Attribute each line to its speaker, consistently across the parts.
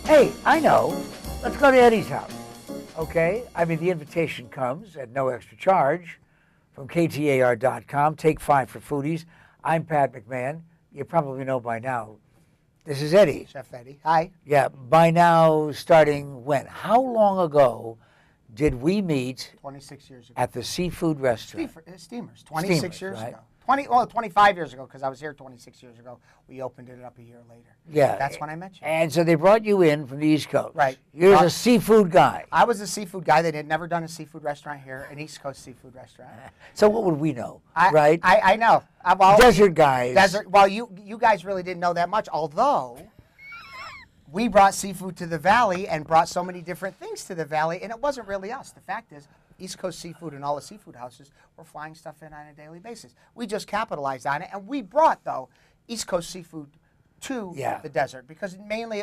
Speaker 1: Hey, I know. Let's go to Eddie's house. Okay? I mean, the invitation comes at no extra charge from KTAR.com. Take 5 for Foodies. I'm Pat McMahon. You probably know by now. This is Eddie.
Speaker 2: Chef Eddie. Hi.
Speaker 1: Yeah, by now, starting when? How long ago did we meet
Speaker 2: 26 years ago.
Speaker 1: at the seafood restaurant?
Speaker 2: Steamers. 26
Speaker 1: Steamers,
Speaker 2: years
Speaker 1: right?
Speaker 2: ago. 25 years ago, because I was here 26 years ago. We opened it up a year later.
Speaker 1: Yeah.
Speaker 2: That's when I met you.
Speaker 1: And so they brought you in from the East Coast.
Speaker 2: Right.
Speaker 1: You're a seafood guy.
Speaker 2: I was a seafood guy. They had never done a seafood restaurant here, an East Coast seafood restaurant.
Speaker 1: So what would we know, right?
Speaker 2: I know.
Speaker 1: Desert guys.
Speaker 2: Desert. Well, you guys really didn't know that much, although we brought seafood to the Valley and brought so many different things to the Valley, and it wasn't really us. The fact is, East Coast seafood and all the seafood houses were flying stuff in on a daily basis. We just capitalized on it, and we brought, though, East Coast seafood to the desert because mainly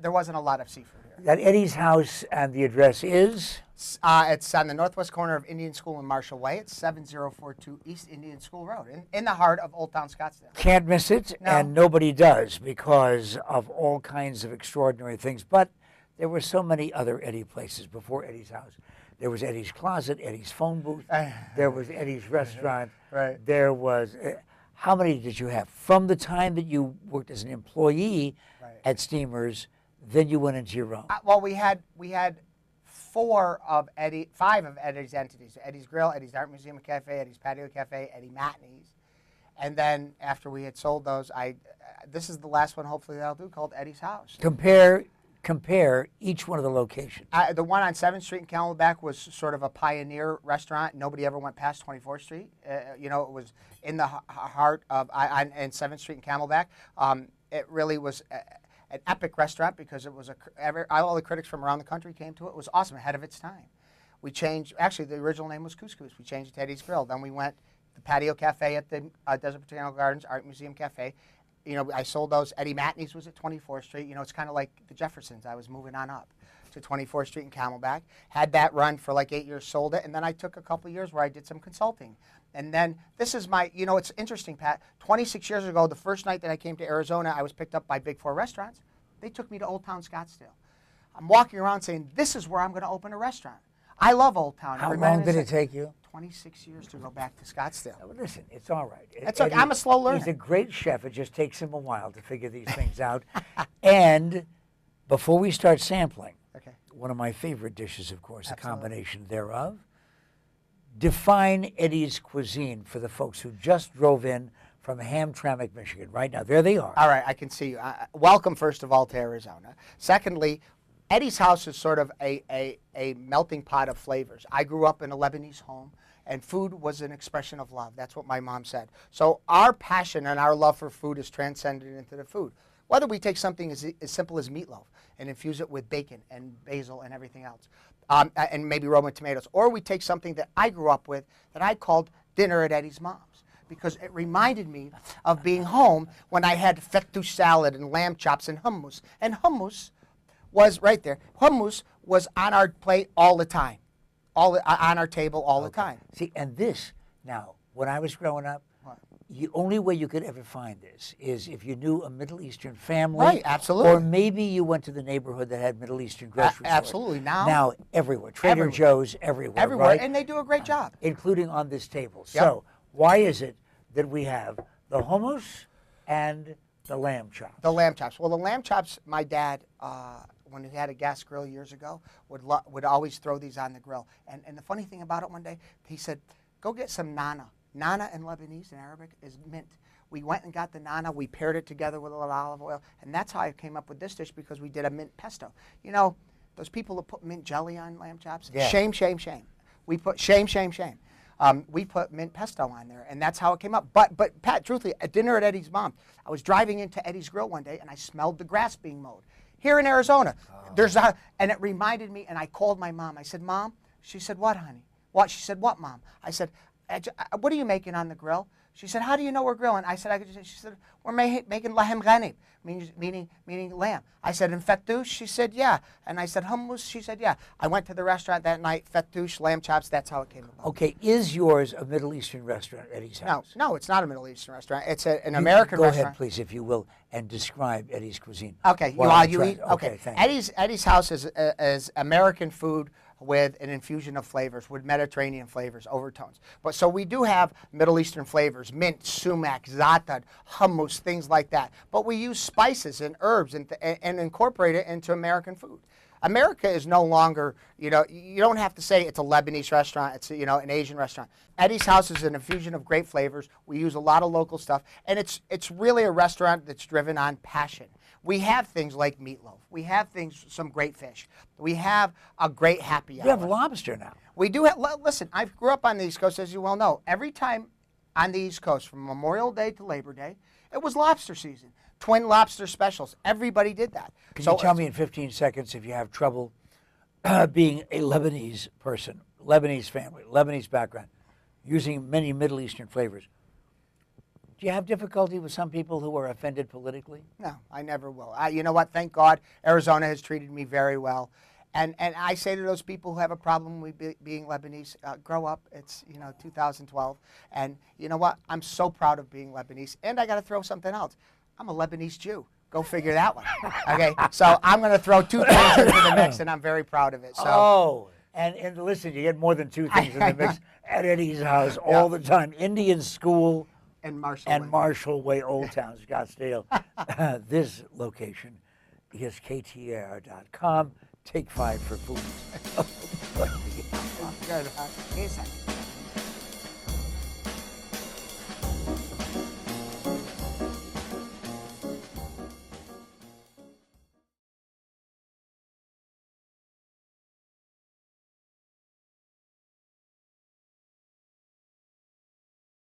Speaker 2: there wasn't a lot of seafood here.
Speaker 1: At Eddie's house, and the address is?
Speaker 2: It's on the northwest corner of Indian School and Marshall Way. It's 7042 East Indian School Road in the heart of Old Town Scottsdale.
Speaker 1: Can't miss it,
Speaker 2: No.
Speaker 1: and nobody does because of all kinds of extraordinary things. But there were so many other Eddie places before Eddie's house. There was Eddie's Closet, Eddie's Phone Booth. There was Eddie's Restaurant.
Speaker 2: Right.
Speaker 1: There was, how many did you have? From the time that you worked as an employee at Steamers, then you went into your own.
Speaker 2: Well, we had 5 of Eddie's entities: Eddie's Grill, Eddie's Art Museum and Cafe, Eddie's Patio Cafe, Eddie Matinees. And then after we had sold those, this is the last one. Hopefully that'll do, called Eddie's House.
Speaker 1: Compare each one of the locations.
Speaker 2: The one on 7th Street in Camelback was sort of a pioneer restaurant. Nobody ever went past 24th Street. It was in the heart of on 7th Street in Camelback. It really was an epic restaurant because it was all the critics from around the country came to it. It was awesome, ahead of its time. We changed. Actually, the original name was Couscous. We changed it to Eddie's Grill. Then we went to the Patio Cafe at the Desert Botanical Gardens Art Museum Cafe. I sold those. Eddie Matinees was at 24th Street. It's kind of like the Jeffersons. I was moving on up to 24th Street in Camelback. Had that run for like 8 years, sold it, and then I took a couple years where I did some consulting. And then this is my, it's interesting, Pat. 26 years ago, the first night that I came to Arizona, I was picked up by Big Four Restaurants. They took me to Old Town Scottsdale. I'm walking around saying, this is where I'm going to open a restaurant. I love Old Town.
Speaker 1: How long did it take you?
Speaker 2: 26 years to go back to Scottsdale.
Speaker 1: Well, listen, it's all right.
Speaker 2: It's okay. I'm a slow learner.
Speaker 1: He's a great chef. It just takes him a while to figure these things out. And before we start sampling, one of my favorite dishes, of course, a combination thereof, define Eddie's cuisine for the folks who just drove in from Hamtramck, Michigan. Right now, there they are.
Speaker 2: All right, I can see you. Welcome, first of all, to Arizona. Secondly, Eddie's house is sort of a melting pot of flavors. I grew up in a Lebanese home, and food was an expression of love. That's what my mom said. So our passion and our love for food is transcended into the food. Whether we take something as simple as meatloaf and infuse it with bacon and basil and everything else, and maybe Roma tomatoes, or we take something that I grew up with that I called dinner at Eddie's mom's, because it reminded me of being home when I had fettuccine salad and lamb chops and hummus. And hummus was right there. Hummus was on our plate all the time, on our table all the time.
Speaker 1: See, and this, now, when I was growing up, the only way you could ever find this is if you knew a Middle Eastern family.
Speaker 2: Right, absolutely.
Speaker 1: Or maybe you went to the neighborhood that had Middle Eastern grocery stores.
Speaker 2: Absolutely.
Speaker 1: Now, everywhere. Trader Joe's, everywhere.
Speaker 2: Everywhere,
Speaker 1: right?
Speaker 2: and they do a great job.
Speaker 1: Including on this table. Yep. So, why is it that we have the hummus and the lamb chops?
Speaker 2: The lamb chops. Well, the lamb chops, my dad, when he had a gas grill years ago, would always throw these on the grill. And the funny thing about it, one day, he said, go get some nana. Nana in Lebanese and Arabic is mint. We went and got the nana. We paired it together with a little olive oil. And that's how I came up with this dish, because we did a mint pesto. Those people that put mint jelly on lamb chops, shame, shame, shame. We put shame, shame, shame. We put mint pesto on there, and that's how it came up. But Pat, truthfully, at dinner at Eddie's mom, I was driving into Eddie's Grill one day, and I smelled the grass being mowed. Here in Arizona, and it reminded me, and I called my mom. I said, Mom, she said, what, honey? What? She said, what, Mom? I said, what are you making on the grill? She said, how do you know we're grilling? I said, she said, we're making lahem ghanib, meaning lamb. I said, and fattoush? She said, yeah. And I said, hummus? She said, yeah. I went to the restaurant that night, fattoush, lamb chops, that's how it came about.
Speaker 1: Okay, is yours a Middle Eastern restaurant, Eddie's House?
Speaker 2: No, it's not a Middle Eastern restaurant. It's an American restaurant.
Speaker 1: Go ahead, please, if you will, and describe Eddie's cuisine.
Speaker 2: Okay, you eat? Okay, Eddie's House is American food with an infusion of flavors, with Mediterranean flavors, overtones. But so we do have Middle Eastern flavors, mint, sumac, za'atar, hummus, things like that. But we use spices and herbs and incorporate it into American food. America is no longer, you don't have to say it's a Lebanese restaurant, it's, an Asian restaurant. Eddie's House is an infusion of great flavors. We use a lot of local stuff, and it's really a restaurant that's driven on passion. We have things like meatloaf. We have some great fish. We have a great happy hour.
Speaker 1: We have lobster now.
Speaker 2: We do have, listen, I grew up on the East Coast, as you well know. Every time on the East Coast, from Memorial Day to Labor Day, it was lobster season. Twin lobster specials. Everybody did that.
Speaker 1: Can you tell me in 15 seconds if you have trouble being a Lebanese person, Lebanese family, Lebanese background, using many Middle Eastern flavors? Do you have difficulty with some people who are offended politically?
Speaker 2: No, I never will. You know what? Thank God Arizona has treated me very well. And I say to those people who have a problem with being Lebanese, grow up. It's 2012. And you know what? I'm so proud of being Lebanese. And I got to throw something else. I'm a Lebanese Jew. Go figure that one. Okay, so I'm going to throw two things into the mix, and I'm very proud of it. So.
Speaker 1: And listen, you get more than two things in the mix at Eddie's House all the time. Indian School
Speaker 2: and
Speaker 1: Marshall Way, Old Town, Scottsdale. This location is KTAR.com. Take 5 for Foodies.
Speaker 2: Good.